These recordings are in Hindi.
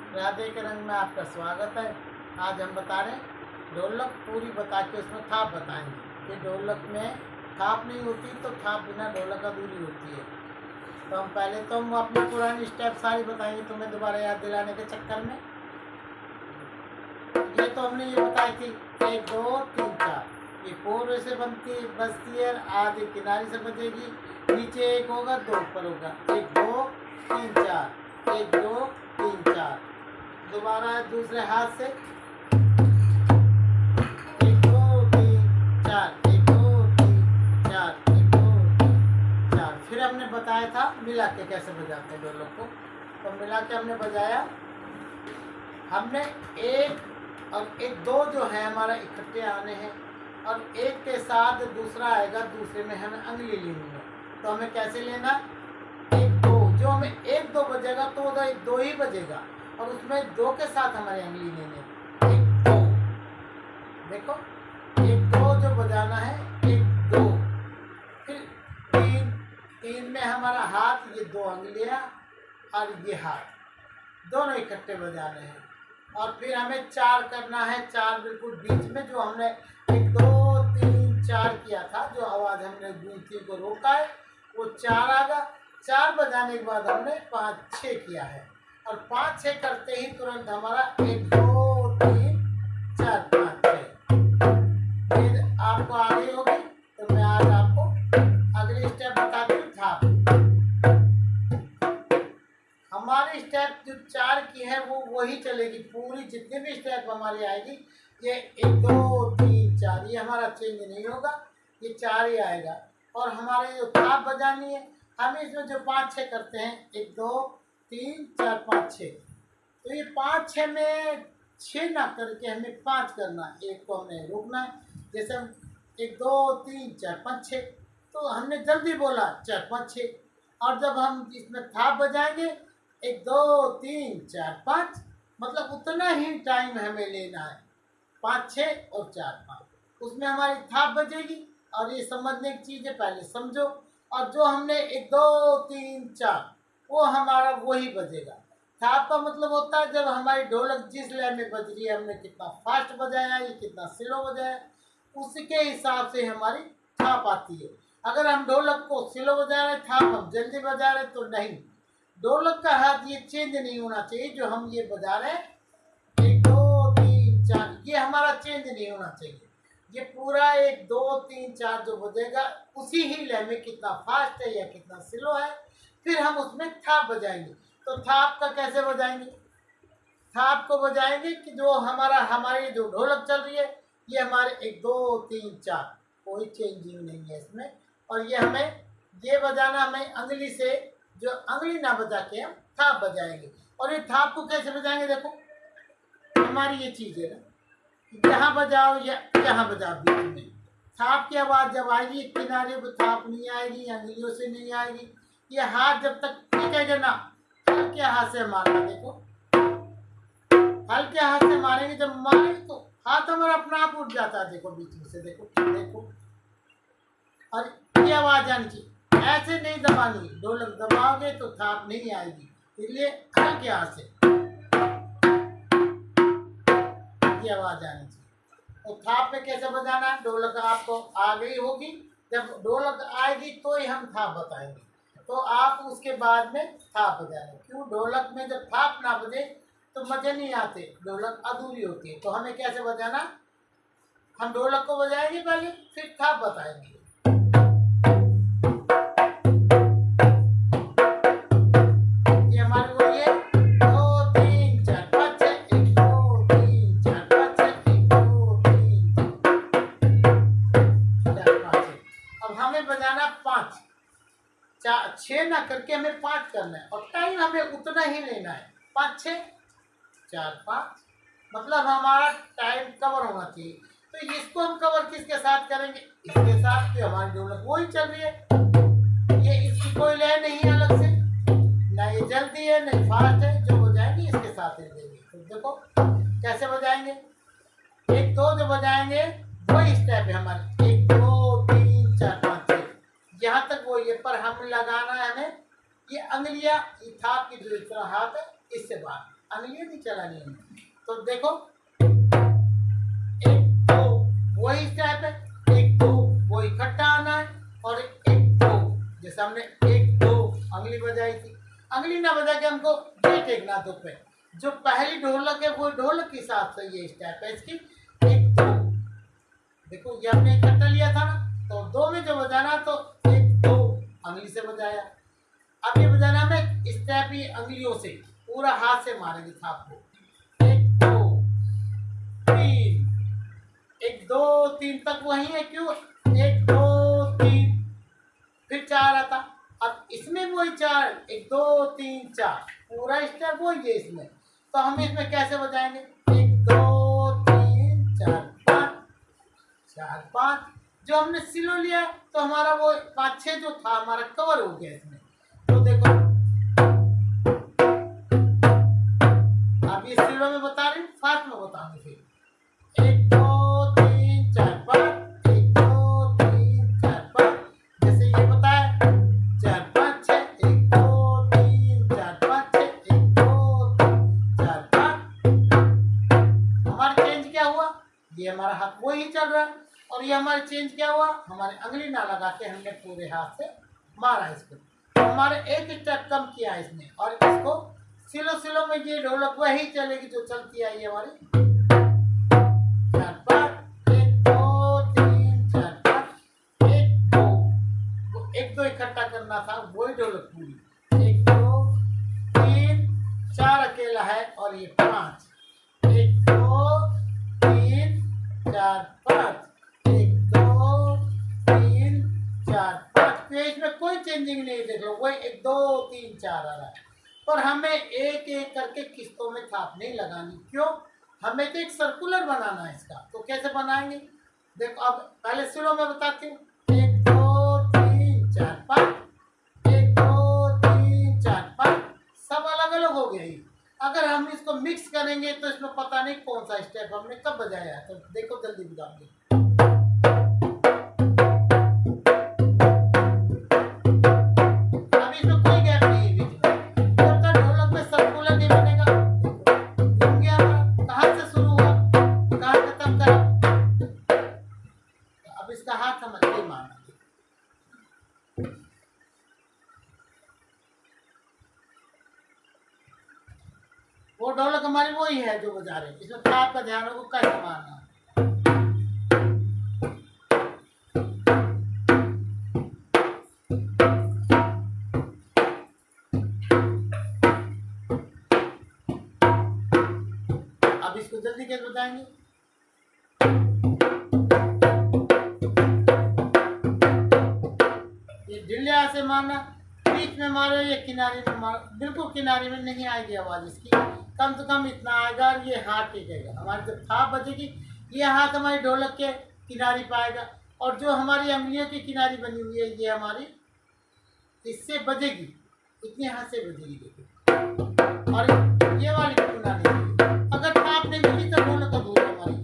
राधे के रंग में आपका स्वागत है। आज हम बता रहे हैं ढोलक पूरी बता के उसमें थाप बताएंगे कि ढोलक में थाप नहीं होती तो थाप बिना ढोलक अधूरी होती है। तो हम पहले तो हम अपनी पुरानी स्टेप सारी बताएंगे तुम्हें दोबारा याद दिलाने के चक्कर में। ये तो हमने ये बताई थी 1 2 3 4, ये पूर्व से बजती है, आधे किनारे से बजेगी, नीचे 1 होगा 2 ऊपर होगा, 1 2 3 4, 1 2 3 4। दोबारा दूसरे हाथ से 1 2 3 4, 1 2 3 4, 1 2 3 4। फिर हमने बताया था मिला के कैसे बजाते हैं ढोलक को। तो मिला के हमने बजाया, हमने 1 और 1 2 जो है हमारा इकट्ठे आने हैं और 1 के साथ दूसरा आएगा, दूसरे में हमें अंगुली लेनी है। तो हमें कैसे लेना, 1 2 जो हमें 1 2 बजेगा तो 1 2 ही बजेगा और उसमें 2 के साथ हमारे अंगुली लेने 1 2। देखो 1 2 जो बजाना है 1 2, फिर 3 में हमारा हाथ, ये 2 अंगुलियां और ये हाथ दोनों इकट्ठे बजाने हैं। और फिर हमें 4 करना है, 4 बिल्कुल बीच में जो हमने 1 2 3 4 किया था, जो आवाज़ हमने गूंथी को रोका है वो 4 आ गया। 4 बजाने के बाद हमने 5 6 किया है और 5 6 करते ही तुरंत हमारा 1 2 3 4 5 6। फिर आपको आगे होगी तो मैं आज आपको अगली स्टेप बताती हूँ थाप। हमारी स्टेप जो 4 की है वो वही चलेगी, पूरी जितनी भी स्टेप हमारी आएगी ये 1 2 3 4, ये हमारा चेंज नहीं होगा, ये 4 ही आएगा। और हमारे जो थाप बजानी है हम इसमें जो 5 6 करते हैं 1 2 3 4 5 6, तो ये 5 6 में 6 ना करके हमें 5 करना है, 1 को हमने रोकना है। जैसे हम 1 2 3 4 5 6, तो हमने जल्दी बोला 4 5 6, और जब हम इसमें थाप बजाएंगे 1 2 3 4 5, मतलब उतना ही टाइम हमें लेना है, 5 6 और 4 5, उसमें हमारी थाप बजेगी। और ये समझने की चीज़ है, पहले समझो। और जो हमने 1 2 3 4 वो हमारा वही बजेगा। थाप का मतलब होता है जब हमारी ढोलक जिस लय में बज रही है, हमने कितना फास्ट बजाया, ये कितना स्लो बजाया, उसके हिसाब से हमारी थाप आती है। अगर हम ढोलक को स्लो बजा रहे, थाप हम जल्दी बजा रहे, तो नहीं, ढोलक का हाथ ये चेंज नहीं होना चाहिए। जो हम ये बजा रहे हैं 1 2 3 4, ये हमारा चेंज नहीं होना चाहिए। ये पूरा 1 2 3 4 जो बजेगा उसी ही लय में, कितना फास्ट है या कितना स्लो है, फिर हम उसमें थाप बजाएंगे। तो थाप का कैसे बजाएंगे, थाप को बजाएंगे कि जो हमारी जो ढोलक चल रही है ये हमारे 1 2 3 4, कोई चेंजिंग नहीं है इसमें। और ये हमें ये बजाना, हमें अंगुली से, जो अंगुली ना बजा के हम थाप बजाएंगे। और ये थाप को कैसे बजाएंगे, देखो हमारी ये चीज़ है ना, यहाँ बजाओ या यहाँ बजाओ, बीच में थाप की आवाज़ जब आएगी किनारे पर थाप नहीं आएगी, अंगुलियों से नहीं आएगी। ये हाथ जब तक टिकेगा ना, हल्के हाथ से मारना, देखो हल्के हाथ से मारेंगे, जब मारेंगे तो हाथ हमारा अपना आप उठ जाता है, देखो बीच में से, देखो देखो। और ये आवाज़ आनी चाहिए, ऐसे नहीं दबानी, ढोलक दबाओगे तो थाप नहीं आएगी, इसलिए हल्के हाथ से ये आवाज़ आनी चाहिए। तो थाप में कैसे बजाना है, ढोलक आपको आ गई होगी, जब ढोलक आएगी तो ही हम थाप बताएंगे, तो आप उसके बाद में थाप बजाएंगे। क्यों, ढोलक में जब थाप ना बजे तो मजे नहीं आते, ढोलक अधूरी होती है। तो हमें कैसे बजाना, हम ढोलक को बजाएंगे पहले, फिर थाप बताएंगे। ये हमारे वो ये 2 3 4 5 6, 1 2 3 4 5 6, 1 2 3 4 5 6। अब हमें बजाना 5 4 6 ना करके हमें 5 करना है, और टाइम हमें उतना ही लेना है, 5 6 4 5, मतलब हमारा टाइम कवर होना चाहिए। तो इसको हम कवर किसके साथ करेंगे, इसके साथ, तो हमारी ढोलक वही चल रही है, ये इसकी कोई लय नहीं है अलग से, ना ये जल्दी है ना फास्ट है, जो बजाएंगे इसके साथ ही देंगे। तो देखो कैसे बजाएंगे, 1 2 जो बजाएंगे वही स्टेप है हमारे, 1 2 3 4 5 6, यहाँ तक वही है। पर हम लगाना है हमें ये अंगुलियां, ये थाप की जो इतना हाथ है इससे बाहर, अंगलियां नहीं चलानी है। तो देखो 1 2 वही स्टेप है, 1 2 वो इकट्ठा आना है, और 1 2 जैसे हमने 1 2 अंगली बजाई थी, अंगली ना बजा के हमको ये टेकना दो पे। जो पहली ढोलक है वो ढोलक के हिसाब से ये स्टेप है इसकी। 1 2 देखो ये हमने इकट्ठा लिया था ना, तो 2 में जो बजाना तो 1 2 अंगली से बजाया। अब ये बजाना हमें स्टेप ही अंगलियों से, पूरा हाथ से मारेंगे थाप को। 1 2 3, 1 2 3 तक वही है, क्यों 1 2 3, फिर 4 आता। अब इसमें वही 4, 1 2 3 4 पूरा स्टेप वही है इसमें। तो हम इसमें कैसे बजाएंगे, 1 2 3 4 5 4 5, जो हमने स्लो लिया तो हमारा वो 5 6 जो था हमारा कवर हो गया इसमें। तो देखो अब ये स्लो में बता रही हूँ, फास्ट में बताऊंगी फिर। 1 2 3 4 5, 1 2 3 4 5, जैसे ये बताया 4 5 6, 1 2 3 4 5 6, 1 2 3 4 5। हमारा चेंज क्या हुआ, ये हमारा हाथ वही चल रहा है, और ये हमारे चेंज क्या हुआ, हमारे अंगली ना लगा के हमने पूरे हाथ से मारा इसको। तो हमारे एक स्टेप कम किया इसने, और इसको सिलो सिलो में ये ढोलक वही चलेगी जो चलती आई हमारी। 4 5 1 2 3 4 5 1 2, वो 1 2 इकट्ठा करना था वही ढोलक पूरी। 1 2 3 4 अकेला है, और ये 5 1 2 3 4 5 1 2 3 4 5। इसमें कोई चेंजिंग नहीं, देख लो वही 1 2 3 4 आ रहा है। पर हमें एक एक करके किस्तों में थाप नहीं लगानी, क्यों, हमें तो एक सर्कुलर बनाना है इसका। तो कैसे बनाएंगे, देखो अब पहले स्लो में बताती हूँ। 1 2 3 4 5 1 2 3 4 5, सब अलग अलग हो गए। अगर हम इसको मिक्स करेंगे तो इसमें पता नहीं कौन सा स्टेप हमने कब बजाया है। तो देखो जल्दी बताऊंगी। अब इसमें कोई गैप नहीं है बीच में, जब तक ढोलक में सर्कुलर नहीं बनेगा। घूम गया हमारा, कहाँ से शुरू हुआ कहाँ खत्म करा। अब इसका हाथ हम नहीं मारना, वो ढोलक हमारी वही है जो बजा रहे हैं, इसमें थाप का ध्यान हो कैसे मारना। अब इसको जल्दी कैसे बताएंगे, ये ढिल्ला से मारना, बीच में मारो या किनारे में मारो, बिल्कुल किनारे में नहीं आएगी आवाज इसकी, कम से कम इतना आएगा। ये हाथ टिकेगा हमारी, जब थाप बजेगी ये हाथ हमारी ढोलक के किनारे पाएगा, और जो हमारी अंगलियों की किनारी बनी हुई है ये हमारी इससे बजेगी, इतने हाथ से बजेगी देखो। और ये वाली टूना नहीं, अगर थाप नहीं मिली तो ढोलक अधूरी हमारी।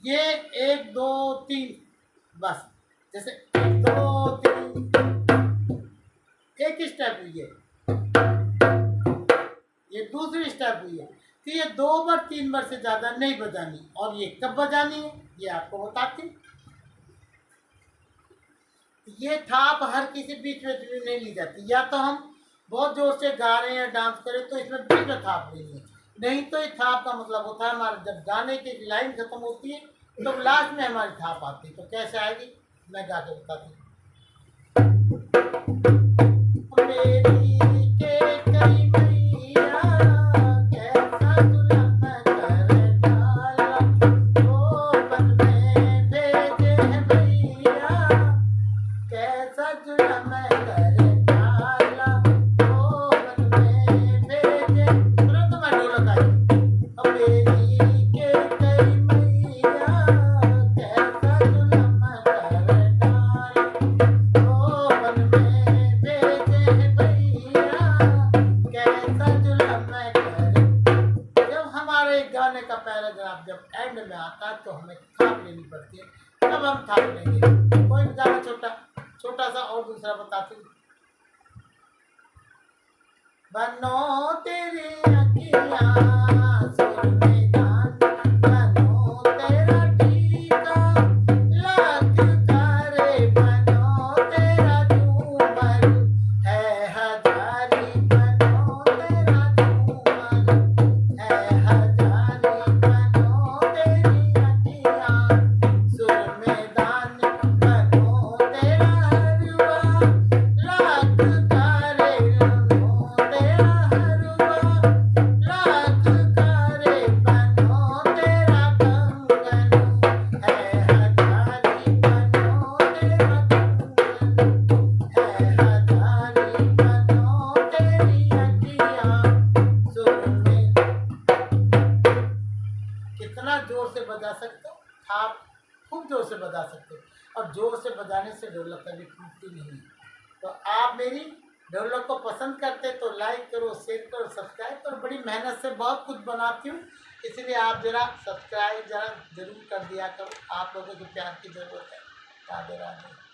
ये 1 2 3 बस, जैसे 1 2 3 एक स्टेप हुई है, ये दूसरी स्टेप हुई है। तो ये 2 बार 3 बार से ज्यादा नहीं बजानी, और ये कब बजानी है ये आपको बताती हूँ। ये थाप हर किसी बीच में नहीं ली जाती, या तो हम बहुत जोर से गा रहे हैं डांस करें तो इसमें बीच में थाप लेनी है, नहीं तो ये थाप का मतलब होता है हमारा जब गाने की लाइन खत्म होती है तो लास्ट में हमारी थाप आती है। तो कैसे आएगी मैं गा के बताती हूँ। गाने का पैराग्राफ जब एंड में आता है तो हमें थाप लेनी पड़ती है, तब हम थाप लेंगे। कोई भी गाना छोटा छोटा सा और दूसरा बताती हूँ। बनो तेरी अखियाँ सुर में गान, बनो तेरा टीका लाख तारे, बनो तेरा झूमर है हजारी, बनो तेरा झूमर है हजारी, बनो तेरी अखियाँ सुर में दान, बनो तेरा हलवा लाख तारे, बनो तेरा हलवा लाख तारे, बनो तेरा कंगन है हजारी, बनो तेरा कंगन है हजारी, बनो तेरी अखियाँ सुर में। कितना जोर से बजा सकते हो आप, खूब जोर से बजा सकते हो, और जोर से बजाने से ढोलक कभी टूटती नहीं है। तो आप मेरी ढोलक को पसंद करते तो लाइक करो, शेयर करो, सब्सक्राइब करो। बड़ी मेहनत से बहुत कुछ बनाती हूँ, इसलिए आप जरा सब्सक्राइब जरा जरूर कर दिया करो। आप लोगों के प्यार की ज़रूरत है। राधे राधे।